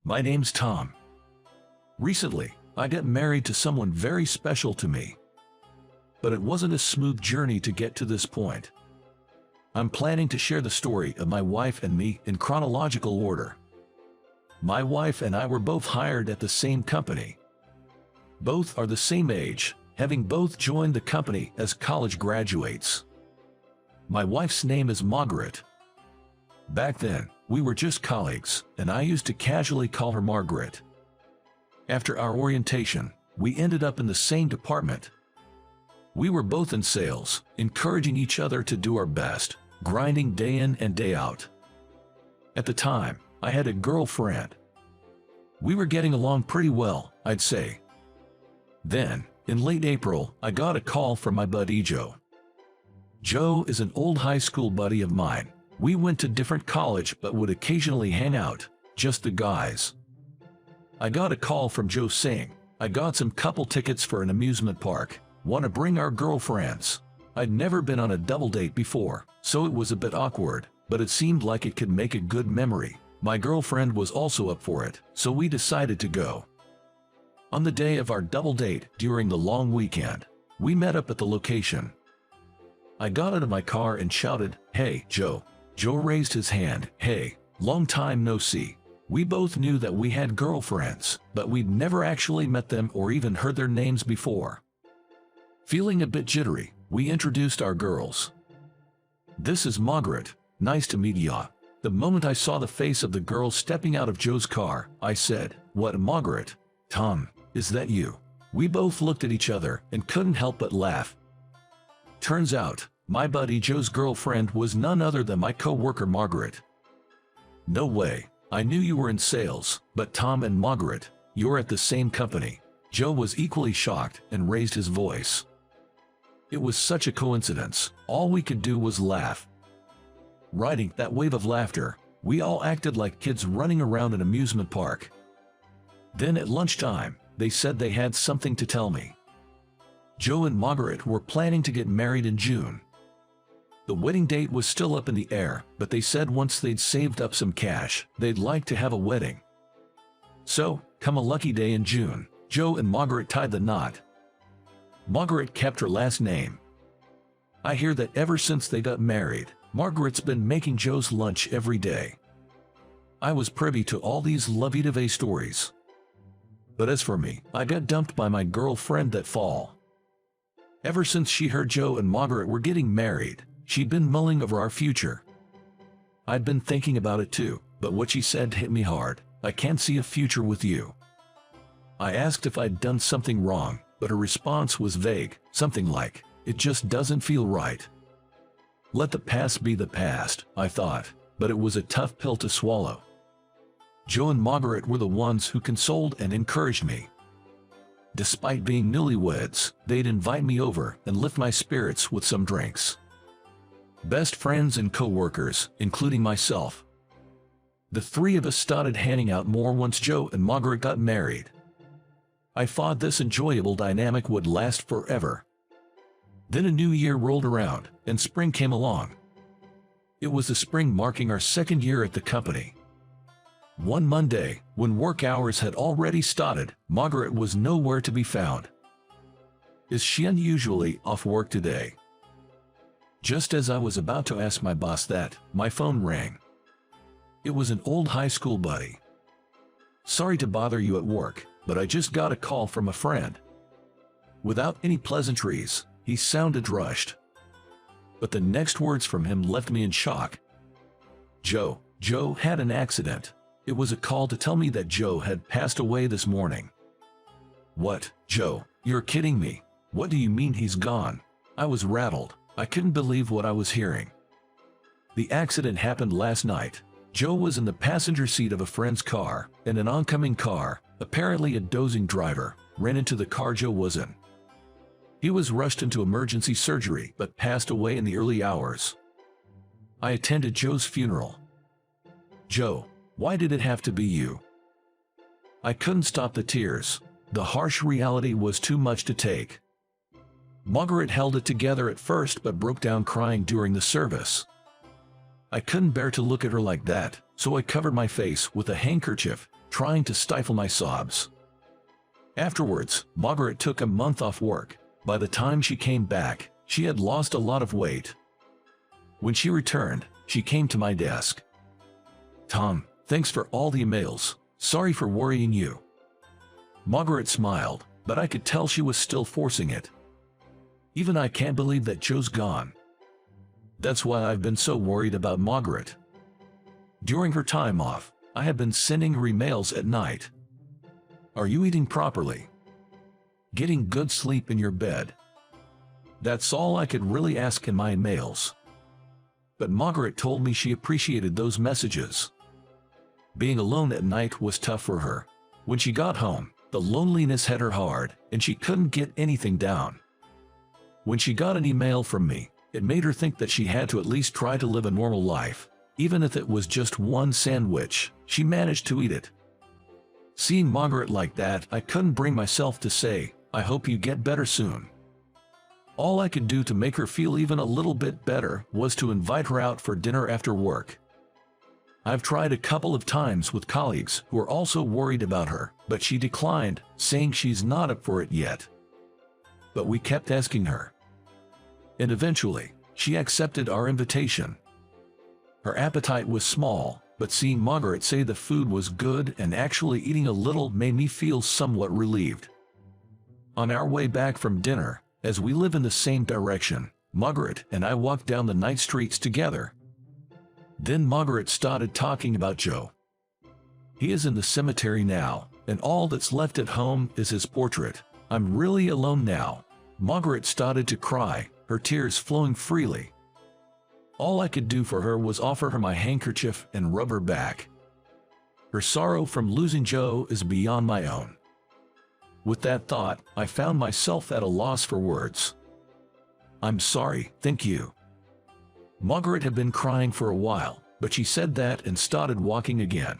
My name's Tom. Recently, I got married to someone very special to me. But it wasn't a smooth journey to get to this point. I'm planning to share the story of my wife and me in chronological order. My wife and I were both hired at the same company. Both are the same age, having both joined the company as college graduates. My wife's name is Margaret. Back then, we were just colleagues, and I used to casually call her Margaret. After our orientation, we ended up in the same department. We were both in sales, encouraging each other to do our best, grinding day in and day out. At the time, I had a girlfriend. We were getting along pretty well, I'd say. Then, in late April, I got a call from my buddy Joe. Joe is an old high school buddy of mine. We went to different college but would occasionally hang out, just the guys. I got a call from Joe saying, "I got some couple tickets for an amusement park. Want to bring our girlfriends?" I'd never been on a double date before, so it was a bit awkward, but it seemed like it could make a good memory. My girlfriend was also up for it, so we decided to go. On the day of our double date during the long weekend, we met up at the location. I got out of my car and shouted, "Hey, Joe." Joe raised his hand. "Hey, long time no see." We both knew that we had girlfriends, but we'd never actually met them or even heard their names before. Feeling a bit jittery, we introduced our girls. "This is Margaret. Nice to meet ya." The moment I saw the face of the girl stepping out of Joe's car, I said, "What, Margaret? Tom, is that you?" We both looked at each other and couldn't help but laugh. Turns out, my buddy Joe's girlfriend was none other than my co-worker Margaret. "No way, I knew you were in sales, but Tom and Margaret, you're at the same company." Joe was equally shocked and raised his voice. It was such a coincidence, all we could do was laugh. Riding that wave of laughter, we all acted like kids running around an amusement park. Then at lunchtime, they said they had something to tell me. Joe and Margaret were planning to get married in June. The wedding date was still up in the air, but they said once they'd saved up some cash, they'd like to have a wedding. So, come a lucky day in June, Joe and Margaret tied the knot. Margaret kept her last name. I hear that ever since they got married, Margaret's been making Joe's lunch every day. I was privy to all these lovey-dovey stories. But as for me, I got dumped by my girlfriend that fall. Ever since she heard Joe and Margaret were getting married, she'd been mulling over our future. I'd been thinking about it too, but what she said hit me hard. "I can't see a future with you." I asked if I'd done something wrong, but her response was vague, something like, "It just doesn't feel right." Let the past be the past, I thought, but it was a tough pill to swallow. Joe and Margaret were the ones who consoled and encouraged me. Despite being newlyweds, they'd invite me over and lift my spirits with some drinks. Best friends and co-workers, including myself. The three of us started hanging out more once Joe and Margaret got married. I thought this enjoyable dynamic would last forever. Then a new year rolled around, and spring came along. It was the spring marking our second year at the company. One Monday, when work hours had already started, Margaret was nowhere to be found. "Is she unusually off work today?" Just as I was about to ask my boss that, my phone rang. It was an old high school buddy. "Sorry to bother you at work, but I just got a call from a friend." Without any pleasantries, he sounded rushed. But the next words from him left me in shock. Joe had an accident. It was a call to tell me that Joe had passed away this morning." "What, Joe? You're kidding me. What do you mean he's gone?" I was rattled. I couldn't believe what I was hearing. "The accident happened last night. Joe was in the passenger seat of a friend's car, and an oncoming car, apparently a dozing driver, ran into the car Joe was in. He was rushed into emergency surgery but passed away in the early hours. I attended Joe's funeral." "Joe, why did it have to be you?" I couldn't stop the tears. The harsh reality was too much to take. Margaret held it together at first but broke down crying during the service. I couldn't bear to look at her like that, so I covered my face with a handkerchief, trying to stifle my sobs. Afterwards, Margaret took a month off work. By the time she came back, she had lost a lot of weight. When she returned, she came to my desk. "Tom, thanks for all the emails. Sorry for worrying you." Margaret smiled, but I could tell she was still forcing it. "Even I can't believe that Joe's gone. That's why I've been so worried about Margaret. During her time off, I have been sending her emails at night. Are you eating properly? Getting good sleep in your bed?" That's all I could really ask in my emails. But Margaret told me she appreciated those messages. Being alone at night was tough for her. When she got home, the loneliness hit her hard, and she couldn't get anything down. When she got an email from me, it made her think that she had to at least try to live a normal life. Even if it was just one sandwich, she managed to eat it. Seeing Margaret like that, I couldn't bring myself to say, "I hope you get better soon." All I could do to make her feel even a little bit better was to invite her out for dinner after work. I've tried a couple of times with colleagues who are also worried about her, but she declined, saying she's not up for it yet. But we kept asking her. And eventually, she accepted our invitation. Her appetite was small, but seeing Margaret say the food was good and actually eating a little made me feel somewhat relieved. On our way back from dinner, as we live in the same direction, Margaret and I walked down the night streets together. Then Margaret started talking about Joe. "He is in the cemetery now, and all that's left at home is his portrait. I'm really alone now." Margaret started to cry, her tears flowing freely. All I could do for her was offer her my handkerchief and rub her back. Her sorrow from losing Joe is beyond my own. With that thought, I found myself at a loss for words. "I'm sorry, thank you." Margaret had been crying for a while, but she said that and started walking again.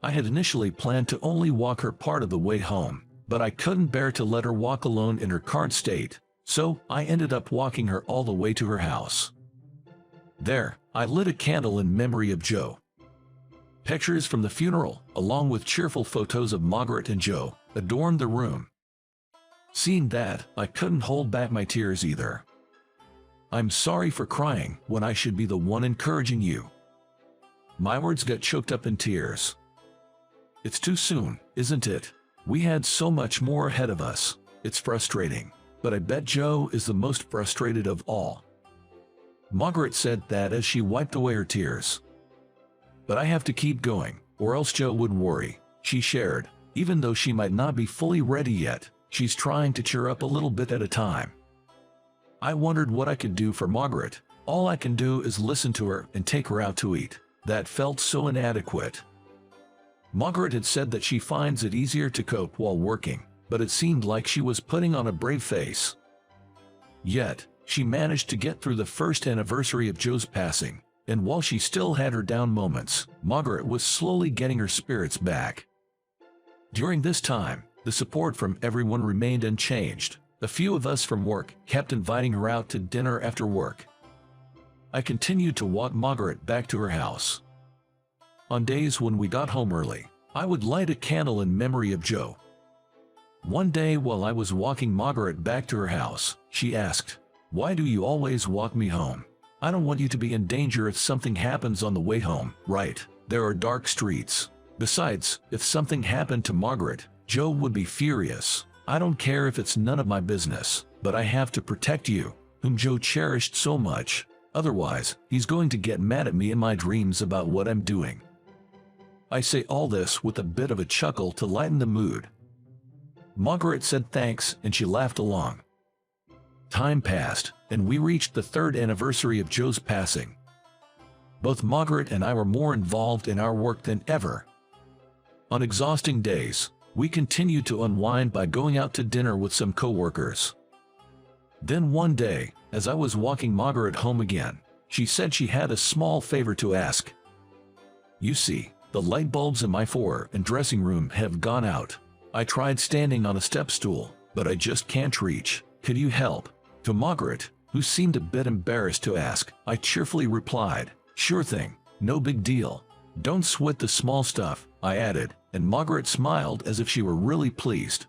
I had initially planned to only walk her part of the way home, but I couldn't bear to let her walk alone in her current state, so I ended up walking her all the way to her house. There, I lit a candle in memory of Joe. Pictures from the funeral, along with cheerful photos of Margaret and Joe, adorned the room. Seeing that, I couldn't hold back my tears either. "I'm sorry for crying when I should be the one encouraging you." My words got choked up in tears. "It's too soon, isn't it? We had so much more ahead of us. It's frustrating, but I bet Joe is the most frustrated of all." Margaret said that as she wiped away her tears. "But I have to keep going, or else Joe would worry," she shared. Even though she might not be fully ready yet, she's trying to cheer up a little bit at a time. I wondered what I could do for Margaret. All I can do is listen to her and take her out to eat. That felt so inadequate. Margaret had said that she finds it easier to cope while working, but it seemed like she was putting on a brave face. Yet, she managed to get through the first anniversary of Joe's passing, and while she still had her down moments, Margaret was slowly getting her spirits back. During this time, the support from everyone remained unchanged. A few of us from work kept inviting her out to dinner after work. I continued to walk Margaret back to her house. On days when we got home early, I would light a candle in memory of Joe. One day while I was walking Margaret back to her house, she asked, "Why do you always walk me home? I don't want you to be in danger if something happens on the way home, right? There are dark streets. Besides, if something happened to Margaret, Joe would be furious. I don't care if it's none of my business, but I have to protect you, whom Joe cherished so much. Otherwise, he's going to get mad at me in my dreams about what I'm doing." I say all this with a bit of a chuckle to lighten the mood. Margaret said thanks and she laughed along. Time passed, and we reached the third anniversary of Joe's passing. Both Margaret and I were more involved in our work than ever. On exhausting days, we continued to unwind by going out to dinner with some co-workers. Then one day, as I was walking Margaret home again, she said she had a small favor to ask. "You see, the light bulbs in my foyer and dressing room have gone out. I tried standing on a step stool, but I just can't reach. Could you help?" To Margaret, who seemed a bit embarrassed to ask, I cheerfully replied, "Sure thing, no big deal." Don't sweat the small stuff, I added, and Margaret smiled as if she were really pleased.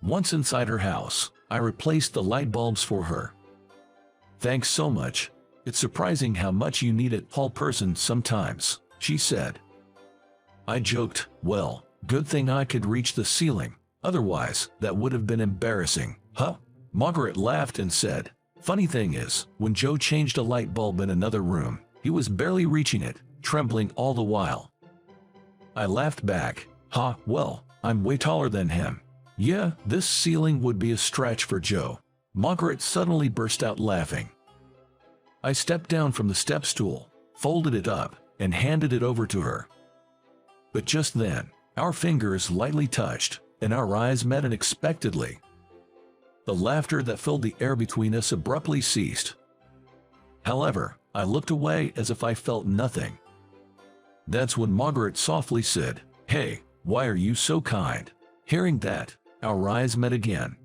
Once inside her house, I replaced the light bulbs for her. Thanks so much. It's surprising how much you need a tall person sometimes, she said. I joked, well, good thing I could reach the ceiling, otherwise that would have been embarrassing, huh? Margaret laughed and said, funny thing is, when Joe changed a light bulb in another room, he was barely reaching it, trembling all the while. I laughed back, well, I'm way taller than him. Yeah, this ceiling would be a stretch for Joe. Margaret suddenly burst out laughing. I stepped down from the step stool, folded it up, and handed it over to her. But just then, our fingers lightly touched, and our eyes met unexpectedly. The laughter that filled the air between us abruptly ceased. However, I looked away as if I felt nothing. That's when Margaret softly said, "Hey, why are you so kind?" Hearing that, our eyes met again.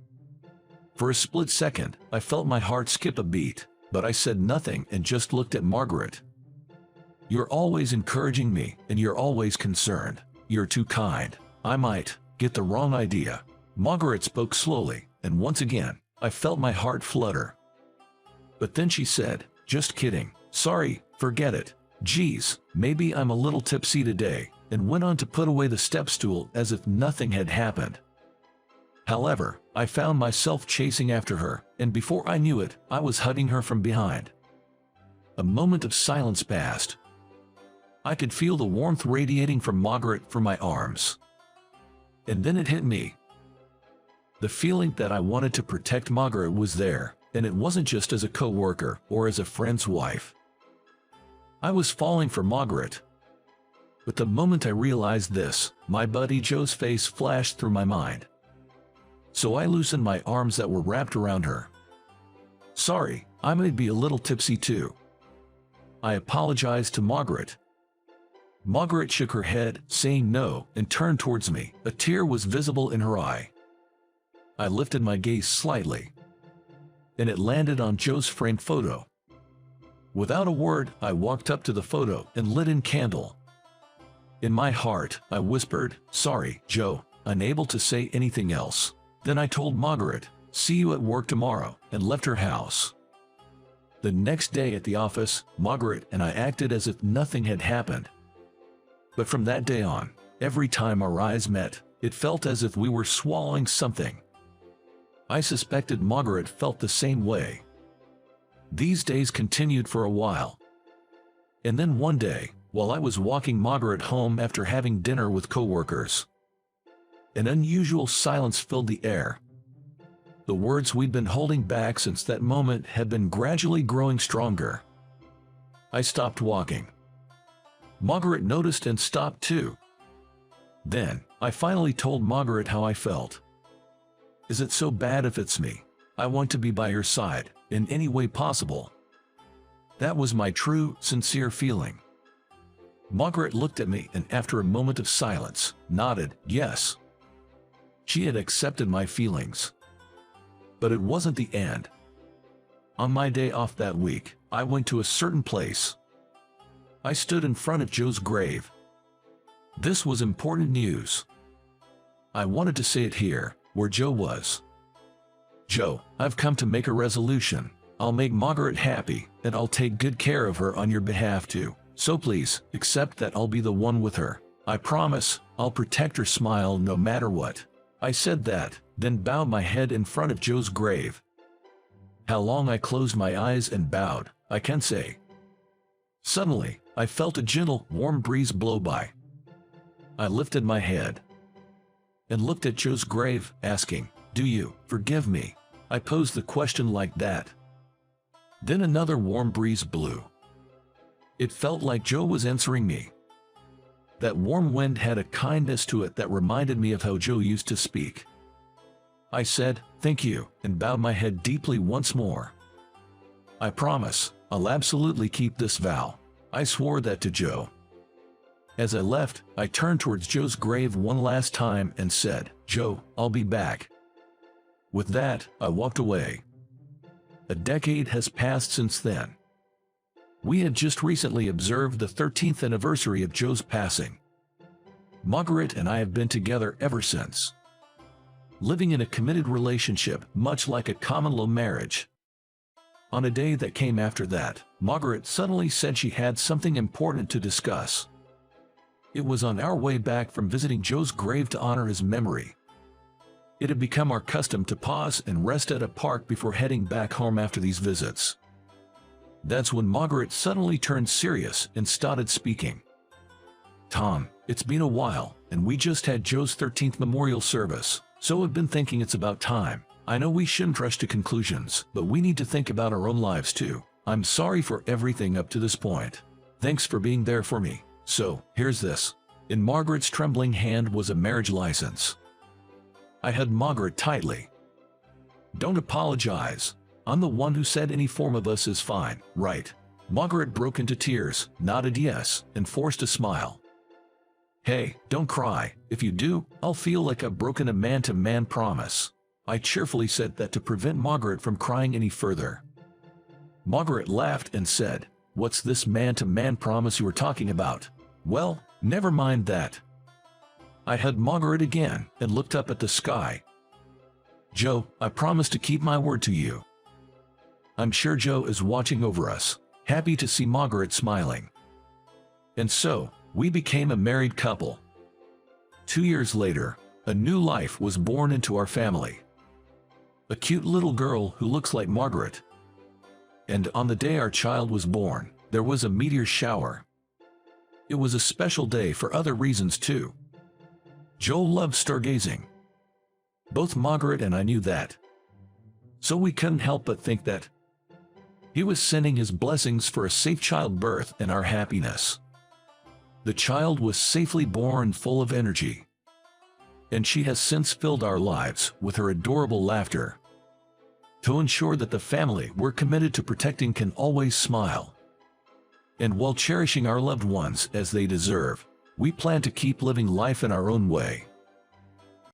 For a split second, I felt my heart skip a beat, but I said nothing and just looked at Margaret. You're always encouraging me, and you're always concerned. You're too kind. I might get the wrong idea. Margaret spoke slowly, and once again, I felt my heart flutter. But then she said, "Just kidding. Sorry, forget it. Geez, maybe I'm a little tipsy today," and went on to put away the step stool as if nothing had happened. However, I found myself chasing after her, and before I knew it, I was hugging her from behind. A moment of silence passed. I could feel the warmth radiating from Margaret from my arms. And then it hit me. The feeling that I wanted to protect Margaret was there, and it wasn't just as a co-worker or as a friend's wife. I was falling for Margaret. But the moment I realized this, my buddy Joe's face flashed through my mind. So I loosened my arms that were wrapped around her. "Sorry, I might be a little tipsy too." I apologized to Margaret. Margaret shook her head, saying no, and turned towards me. A tear was visible in her eye. I lifted my gaze slightly, and it landed on Joe's framed photo. Without a word, I walked up to the photo and lit a candle. In my heart, I whispered, "Sorry, Joe," unable to say anything else. Then I told Margaret, "See you at work tomorrow," and left her house. The next day at the office, Margaret and I acted as if nothing had happened. But from that day on, every time our eyes met, it felt as if we were swallowing something. I suspected Margaret felt the same way. These days continued for a while. And then one day, while I was walking Margaret home after having dinner with coworkers, an unusual silence filled the air. The words we'd been holding back since that moment had been gradually growing stronger. I stopped walking. Margaret noticed and stopped too. Then, I finally told Margaret how I felt. "Is it so bad if it's me? I want to be by your side, in any way possible." That was my true, sincere feeling. Margaret looked at me and after a moment of silence, nodded, yes. She had accepted my feelings. But it wasn't the end. On my day off that week, I went to a certain place. I stood in front of Joe's grave. This was important news. I wanted to say it here, where Joe was. "Joe, I've come to make a resolution. I'll make Margaret happy, and I'll take good care of her on your behalf too. So please, accept that I'll be the one with her. I promise, I'll protect her smile no matter what." I said that, then bowed my head in front of Joe's grave. How long I closed my eyes and bowed, I can't say. Suddenly, I felt a gentle, warm breeze blow by. I lifted my head and looked at Joe's grave, asking, "Do you forgive me?" I posed the question like that. Then another warm breeze blew. It felt like Joe was answering me. That warm wind had a kindness to it that reminded me of how Joe used to speak. I said, "Thank you," and bowed my head deeply once more. "I promise, I'll absolutely keep this vow." I swore that to Joe. As I left, I turned towards Joe's grave one last time and said, "Joe, I'll be back." With that, I walked away. A decade has passed since then. We had just recently observed the 13th anniversary of Joe's passing. Margaret and I have been together ever since, living in a committed relationship much like a common law marriage. On a day that came after that, Margaret suddenly said she had something important to discuss. It was on our way back from visiting Joe's grave to honor his memory. It had become our custom to pause and rest at a park before heading back home after these visits. That's when Margaret suddenly turned serious and started speaking. "Tom, it's been a while, and we just had Joe's 13th memorial service, so I've been thinking it's about time. I know we shouldn't rush to conclusions, but we need to think about our own lives too. I'm sorry for everything up to this point. Thanks for being there for me. So, here's this." In Margaret's trembling hand was a marriage license. I hugged Margaret tightly. "Don't apologize. I'm the one who said any form of us is fine, right?" Margaret broke into tears, nodded yes, and forced a smile. "Hey, don't cry. If you do, I'll feel like I've broken a man-to-man promise." I cheerfully said that to prevent Margaret from crying any further. Margaret laughed and said, "What's this man-to-man promise you were talking about?" "Well, never mind that." I hugged Margaret again and looked up at the sky. "Joe, I promise to keep my word to you." I'm sure Joe is watching over us, happy to see Margaret smiling. And so, we became a married couple. 2 years later, a new life was born into our family. A cute little girl who looks like Margaret. And on the day our child was born, there was a meteor shower. It was a special day for other reasons too. Joe loved stargazing. Both Margaret and I knew that. So we couldn't help but think that he was sending his blessings for a safe childbirth and our happiness. The child was safely born, full of energy. And she has since filled our lives with her adorable laughter. To ensure that the family we're committed to protecting can always smile. And while cherishing our loved ones as they deserve, we plan to keep living life in our own way.